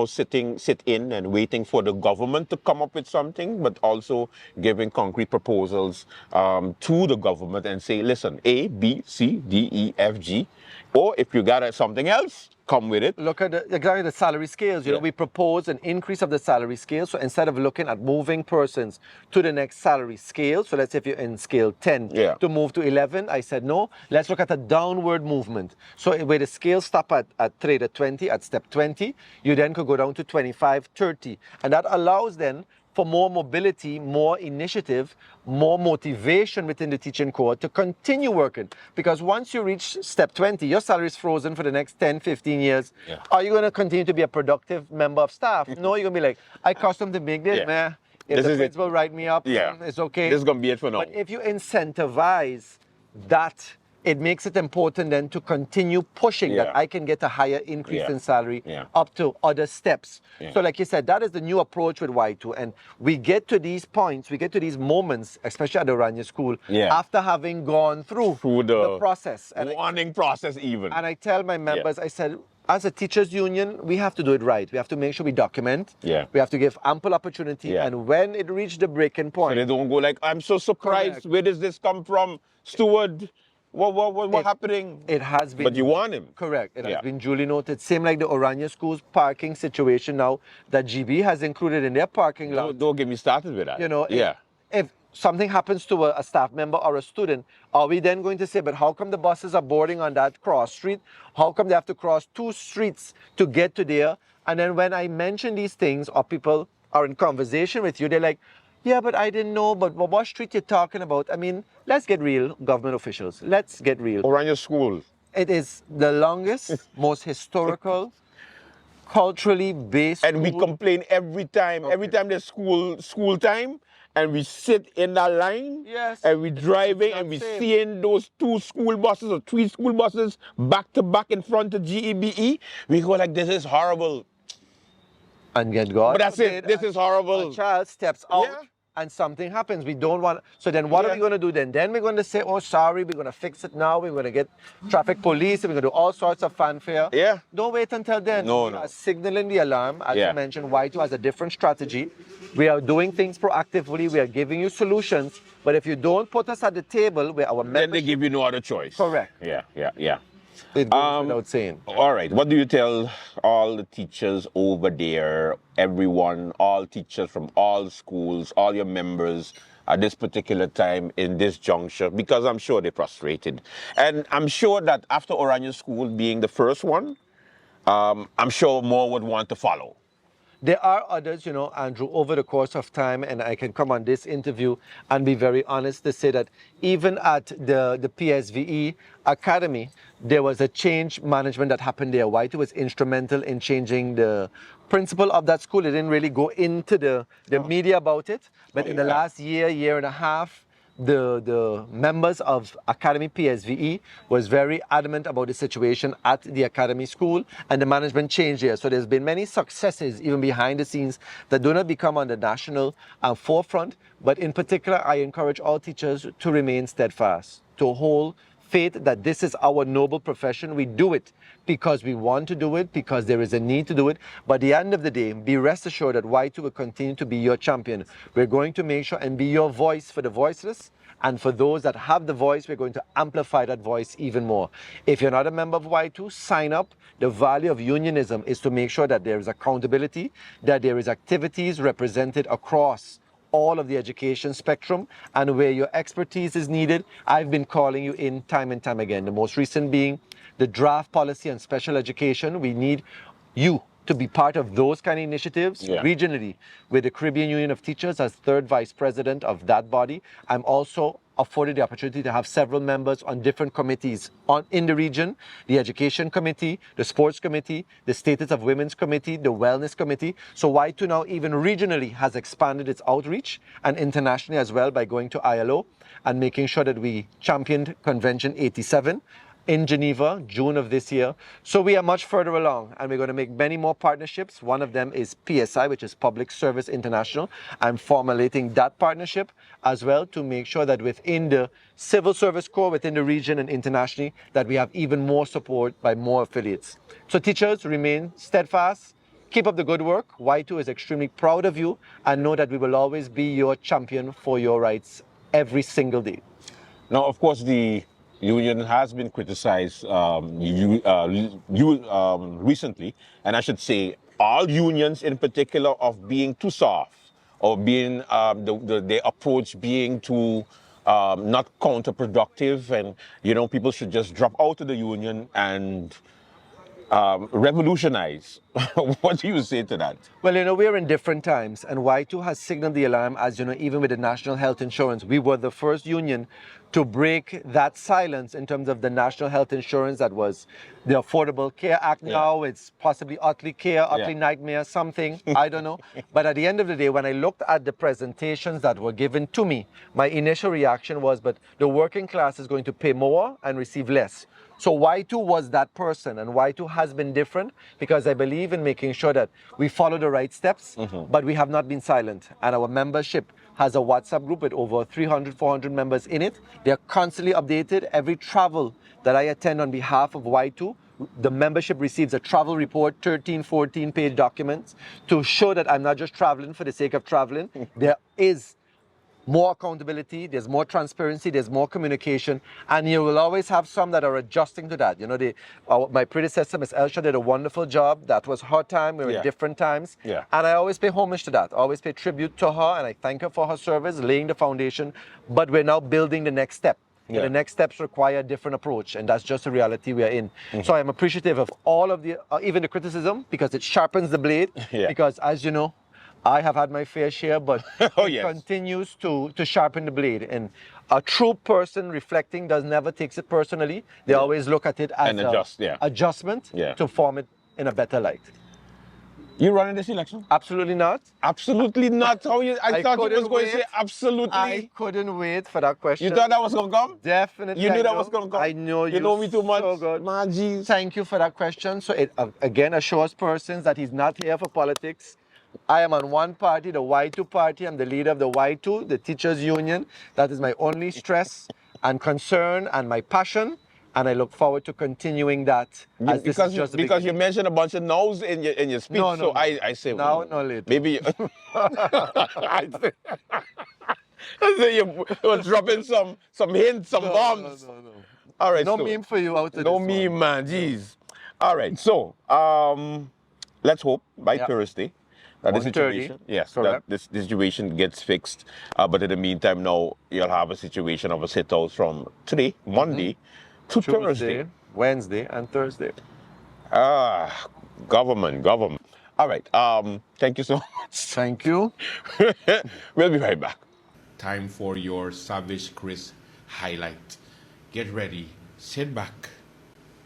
sit in and waiting for the government to come up with something, but also giving concrete proposals to the government and say, listen, A, B, C, D, E, F, G, or if you got something else, come with it. Look at exactly the salary scales. You know, we propose an increase of the salary scale. So instead of looking at moving persons to the next salary scale, so let's say if you're in scale 10 to move to 11, I said, no, let's look at a downward movement. So where the scale stop at 20, at step 20, you then could go down to 25, 30. And that allows then for more mobility, more initiative, more motivation within the teaching corps to continue working. Because once you reach step 20, your salary is frozen for the next 10, 15 years. Are you going to continue to be a productive member of staff? No, you're going to be like, I custom to make this, man. If the principal write me up, it's okay. This is going to be it for now. But if you incentivize that, it makes it important then to continue pushing that I can get a higher increase in salary up to other steps. So like you said, that is the new approach with Y2. And we get to these points, we get to these moments, especially at the Oranje School, after having gone through the process. And warning process even. And I tell my members, I said, as a teachers union, we have to do it right. We have to make sure we document. We have to give ample opportunity. And when it reached the breaking point. So they don't go like, I'm so surprised. Where does this come from? Steward, what happening? It has been. But you want him. Correct. It has been duly noted. Same like the Oranje School's parking situation now that GB has included in their parking lot. Don't get me started with that. You know, if something happens to a staff member or a student, are we then going to say, but how come the buses are boarding on that cross street? How come they have to cross 2 streets to get to there? And then when I mention these things or people are in conversation with you, they're like, yeah, but I didn't know, but what street you're talking about? I mean, let's get real, government officials. Let's get real. Oranje School. It is the longest, most historical, culturally based and we complain every time. Every time there's school time, and we sit in that line, and we driving, and we seeing those 2 school buses or 3 school buses back to back in front of GEBE. We go like, this is horrible. And get God. But that's it. This is horrible. A child steps out. And something happens. We don't want. So then what are we going to do then? Then we're going to say, oh, sorry, we're going to fix it now. We're going to get traffic police. We're going to do all sorts of fanfare. Don't wait until then. No. We are signaling the alarm. As you mentioned, Y2 has a different strategy. We are doing things proactively. We are giving you solutions. But if you don't put us at the table where our members... Then they give you no other choice. Correct. Yeah. It goes without saying. All right. What do you tell all the teachers over there, everyone, all teachers from all schools, all your members at this particular time in this juncture? Because I'm sure they're frustrated. And I'm sure that after Oranje School being the first one, I'm sure more would want to follow. There are others, you know, Andrew, over the course of time, and I can come on this interview and be very honest to say that even at the PSVE Academy, there was a change management that happened there. Y2 was instrumental in changing the principal of that school. It didn't really go into the media about it, but in the last year and a half, the members of Academy PSVE was very adamant about the situation at the Academy school, and the management changed there. So there's been many successes even behind the scenes that do not become on the national forefront. But in particular, I encourage all teachers to remain steadfast, to hold faith that this is our noble profession. We do it because we want to do it, because there is a need to do it. But at the end of the day, be rest assured that Y2 will continue to be your champion. We're going to make sure and be your voice for the voiceless. And for those that have the voice, we're going to amplify that voice even more. If you're not a member of Y2, sign up. The value of unionism is to make sure that there is accountability, that there is activities represented across all of the education spectrum, and where your expertise is needed, I've been calling you in time and time again. The most recent being the draft policy on special education. We need you to be part of those kind of initiatives regionally with the Caribbean Union of Teachers as third vice president of that body. I'm also afforded the opportunity to have several members on different committees in the region, the Education Committee, the Sports Committee, the Status of Women's Committee, the Wellness Committee. So Y2 now even regionally has expanded its outreach and internationally as well by going to ILO and making sure that we championed Convention 87 in Geneva, June of this year. So we are much further along and we're going to make many more partnerships. One of them is PSI, which is Public Service International. I'm formulating that partnership as well to make sure that within the civil service corps, within the region and internationally, that we have even more support by more affiliates. So teachers, remain steadfast. Keep up the good work. Y2 is extremely proud of you and know that we will always be your champion for your rights every single day. Now, of course, the union has been criticized recently, and I should say all unions in particular, of being too soft or being their approach being too not counterproductive, and people should just drop out of the union and revolutionize. What do you say to that? Well, we're in different times, and Y2 has signaled the alarm, as even with the National Health Insurance. We were the first union to break that silence in terms of the National Health Insurance that was the Affordable Care Act. Now it's possibly Otley Care, Otley Nightmare, something, I don't know. But at the end of the day, when I looked at the presentations that were given to me, my initial reaction was, but the working class is going to pay more and receive less. So Y2 was that person, and Y2 has been different because I believe in making sure that we follow the right steps, but we have not been silent. And our membership has a WhatsApp group with over 300, 400 members in it. They're constantly updated. Every travel that I attend on behalf of Y2, the membership receives a travel report, 13, 14-page documents to show that I'm not just traveling for the sake of traveling. There is more accountability, there's more transparency, there's more communication, and you will always have some that are adjusting to that. My predecessor, Ms. Elsha, did a wonderful job. That was her time. We were in different times. And I always pay homage to that. I always pay tribute to her, and I thank her for her service, laying the foundation. But we're now building the next step. The next steps require a different approach, and that's just the reality we are in. So I'm appreciative of all of the, even the criticism, because it sharpens the blade. Because as you know, I have had my fair share, but it continues to sharpen the blade. And a true person reflecting does never takes it personally. They always look at it as an adjustment to form it in a better light. You running this election? Absolutely not. Absolutely not. I thought you was going to say absolutely. I couldn't wait for that question. You thought that was going to come? Definitely. You knew that was going to come? I know you know me too much. So good. Man, geez. Thank you for that question. So it again assures persons that he's not here for politics. I am on one party, the Y2 party. I'm the leader of the Y2, the Teachers Union. That is my only stress and concern and my passion. And I look forward to continuing that. Because you mentioned a bunch of no's in your speech. No. I say, no, later. Maybe I say you were dropping some hints, some bombs. No. All right. No meme for you out there. No meme, man. Jeez. All right. So let's hope by Thursday that the situation, that this situation gets fixed. But in the meantime, now you'll have a situation of a sit-out from today, Monday, to Tuesday, Thursday, Wednesday, and Thursday. Government. All right. Thank you so much. Thank you. We'll be right back. Time for your Savage Chris highlight. Get ready. Sit back.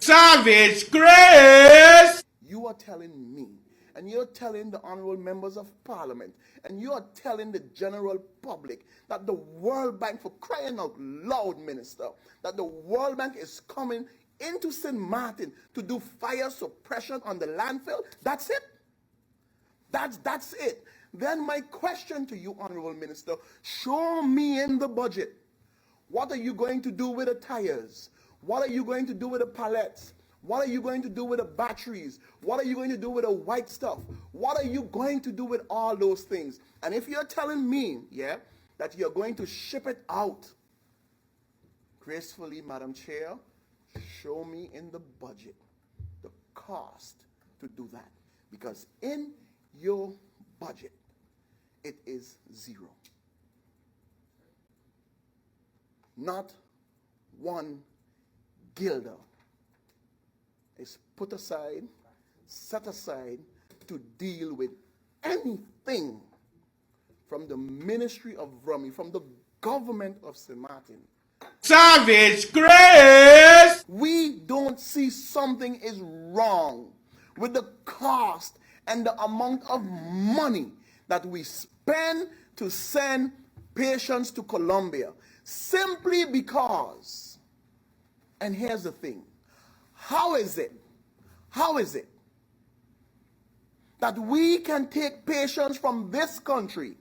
Savage Chris! You are telling me, and you're telling the honorable members of parliament, and you are telling the general public that the World Bank, for crying out loud, minister, that the World Bank is coming into St. Martin to do fire suppression on the landfill. That's it. That's it. Then my question to you, honorable minister, show me in the budget, what are you going to do with the tires? What are you going to do with the pallets? What are you going to do with the batteries? What are you going to do with the white stuff? What are you going to do with all those things? And if you're telling me, that you're going to ship it out, gracefully, Madam Chair, show me in the budget the cost to do that. Because in your budget, it is zero. Not one guilder is put aside, set aside to deal with anything from the Ministry of Rummy, from the government of St. Martin. Savage Grace! We don't see something is wrong with the cost and the amount of money that we spend to send patients to Colombia, simply because, and here's the thing, how is it that we can take patients from this country,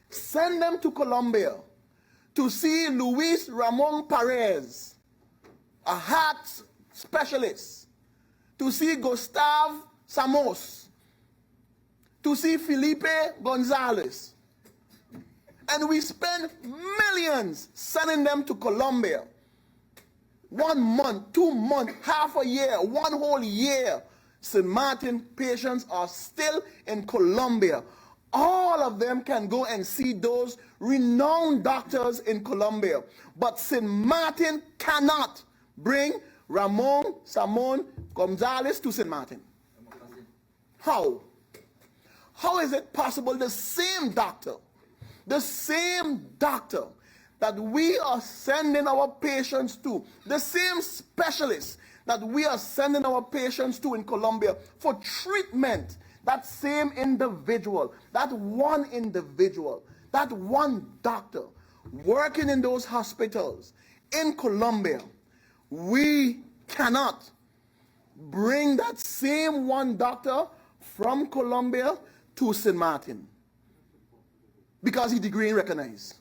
send them to Colombia to see Luis Ramon Perez, a heart specialist, to see Gustav Samos, to see Felipe Gonzalez, and we spend millions sending them to Colombia? 1 month, 2 months, half a year, 1 whole year, St. Martin patients are still in Colombia. All of them can go and see those renowned doctors in Colombia. But St. Martin cannot bring Ramon Samon Gonzalez to St. Martin. How? How is it possible the same doctor that we are sending our patients to, the same specialist that we are sending our patients to in Colombia for treatment, that same individual, that one individual, that one doctor working in those hospitals in Colombia, we cannot bring that same one doctor from Colombia to St. Martin because his degree ain't recognized.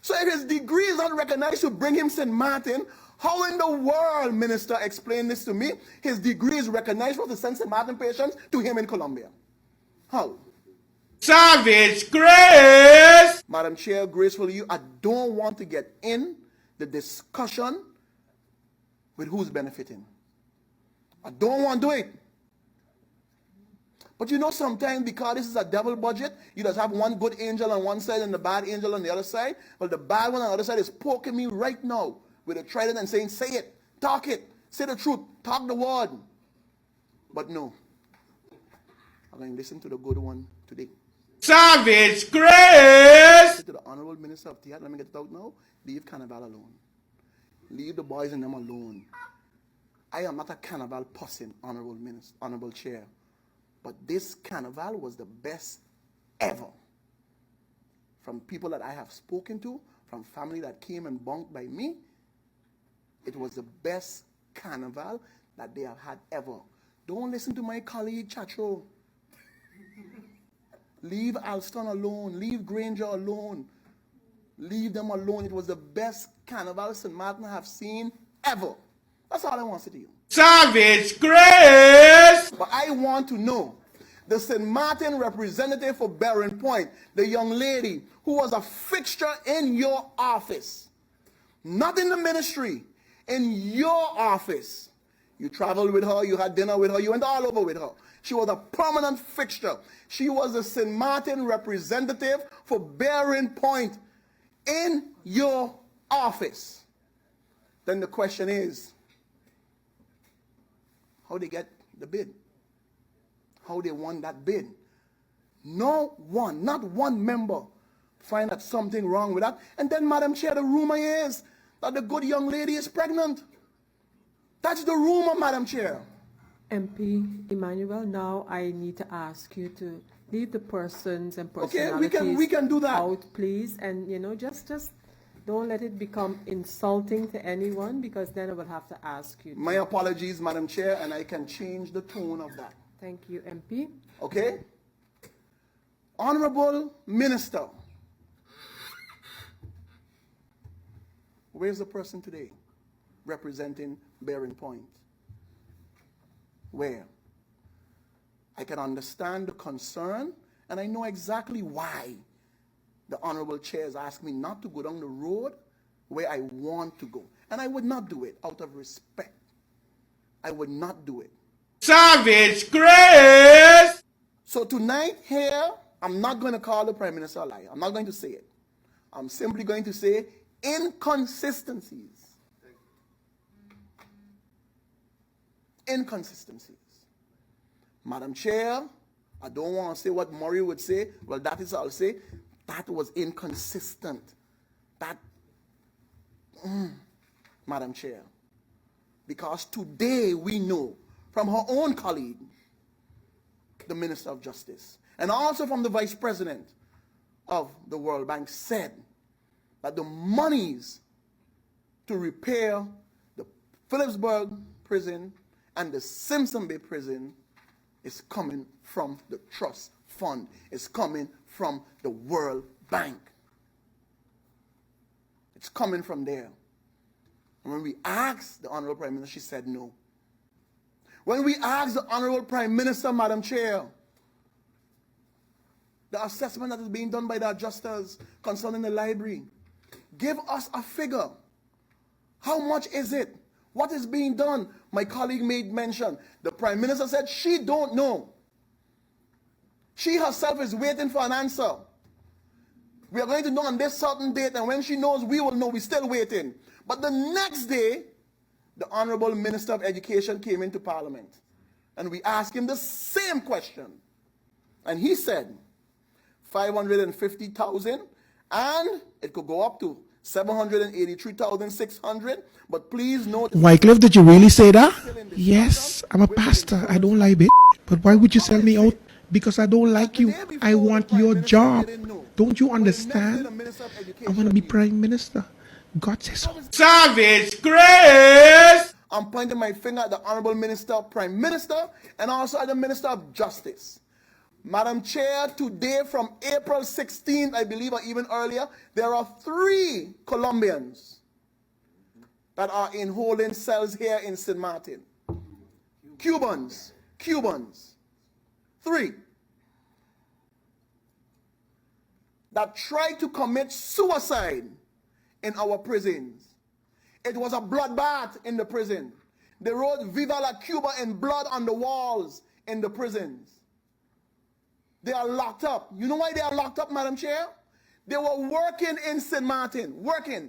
So if his degree is not recognized to bring him St. Martin, how in the world, minister, explain this to me? His degree is recognized for the St. Martin patients to him in Colombia. How? Savage Grace! Madam Chair, gracefully, I don't want to get in the discussion with who's benefiting. I don't want to do it. But you know, sometimes because this is a double budget, you just have one good angel on one side and the bad angel on the other side. Well, the bad one on the other side is poking me right now with a trident and saying, say it, talk it, say the truth, talk the word. But no, I'm going to listen to the good one today. Savage Grace! To the Honorable Minister of Theatre, let me get it out now. Leave Carnival alone. Leave the boys and them alone. I am not a Carnival person, Honorable Minister, Honorable Chair. But this Carnival was the best ever. From people that I have spoken to, from family that came and bunked by me, it was the best Carnival that they have had ever. Don't listen to my colleague Chacho. Leave Alston alone. Leave Granger alone. Leave them alone. It was the best Carnival St. Martin have seen ever. That's all I want to say to you. Savage Grace! But I want to know, the St. Martin representative for Barron Point, the young lady who was a fixture in your office, not in the ministry, in your office. You traveled with her, you had dinner with her, you went all over with her. She was a prominent fixture. She was the St. Martin representative for Barron Point in your office. Then the question is, how they get the bid? How they won that bid? No one, not one member find that something wrong with that. And then, Madam Chair, the rumor is that the good young lady is pregnant. That's the rumor, Madam Chair. MP Emmanuel, now I need to ask you to leave the persons and personalities okay, we can do that out, please. And, you know, just don't let it become insulting to anyone, because then I will have to ask you. My apologies, Madam Chair, and I can change the tone of that. Thank you, MP. Okay? Honorable Minister, where's the person today representing Barron Point? Where? I can understand the concern, and I know exactly why the Honorable Chair has asked me not to go down the road where I want to go. And I would not do it out of respect. I would not do it. Savage Grace! So tonight here, I'm not going to call the Prime Minister a liar. I'm not going to say it. I'm simply going to say inconsistencies. Inconsistencies. Madam Chair, I don't want to say what Murray would say. Well, that is I'll say. That was inconsistent. That, Madam Chair. Because today we know from her own colleague, the Minister of Justice, and also from the Vice President of the World Bank said that the monies to repair the Phillipsburg prison and the Simpson Bay prison is coming from the trust fund. It's coming from the World Bank. It's coming from there. And when we asked the Honorable Prime Minister, she said no. When we asked the Honorable Prime Minister, Madam Chair, the assessment that is being done by the adjusters concerning the library, give us a figure. How much is it? What is being done? My colleague made mention. The Prime Minister said she don't know. She herself is waiting for an answer. We are going to know on this certain date, and when she knows, we will know. We're still waiting. But the next day, the Honorable Minister of Education came into Parliament, and we asked him the same question. And he said, 550,000, and it could go up to 783,600, but please note... Wycliffe, did you really say that? Yes, I'm a pastor. I don't like it. But why would you sell me out? Because I don't like you. I want your job. Don't you understand? I want to be Prime Minister. God says so. Savage Grace! I'm pointing my finger at the Honorable Minister, Prime Minister, and also at the Minister of Justice. Madam Chair, today from April 16th, I believe, or even earlier, there are 3 Colombians that are in holding cells here in St. Martin. Cubans. 3. That tried to commit suicide in our prisons. It was a bloodbath in the prison. They wrote Viva la Cuba in blood on the walls in the prisons. They are locked up. You know why they are locked up, Madam Chair? They were working in St. Martin, working.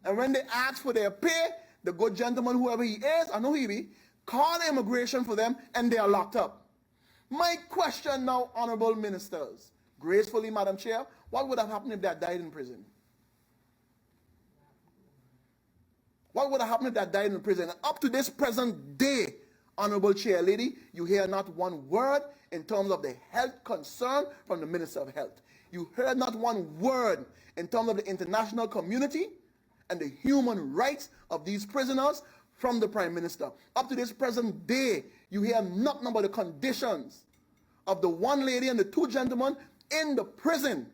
And when they asked for their pay, the good gentleman, whoever he is, I know he be, called immigration for them, and they are locked up. My question now, honorable ministers, gracefully, Madam Chair, what would have happened if they had died in prison? What would have happened if they had died in prison? And up to this present day, Honorable Chair Lady, you hear not one word in terms of the health concern from the Minister of Health. You heard not one word in terms of the international community and the human rights of these prisoners from the Prime Minister. Up to this present day, you hear nothing about the conditions of the one lady and the 2 gentlemen in the prison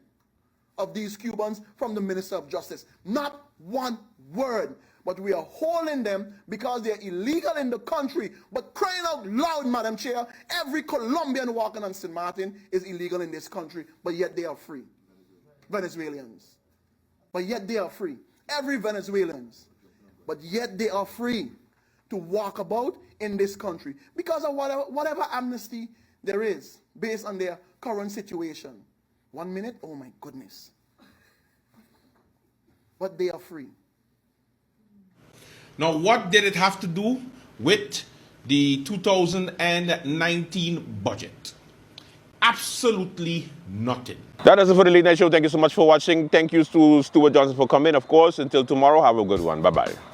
of these Cubans from the Minister of Justice. Not one word. But we are holding them because they are illegal in the country. But crying out loud, Madam Chair, every Colombian walking on St. Martin is illegal in this country, but yet they are free. Venezuelans. But yet they are free. Every Venezuelans. But yet they are free to walk about in this country because of whatever amnesty there is based on their current situation. 1 minute, oh my goodness. But they are free. Now, what did it have to do with the 2019 budget? Absolutely nothing. That is it for the Late Night Show. Thank you so much for watching. Thank you to Stuart Johnson for coming, of course. Until tomorrow, have a good one. Bye-bye.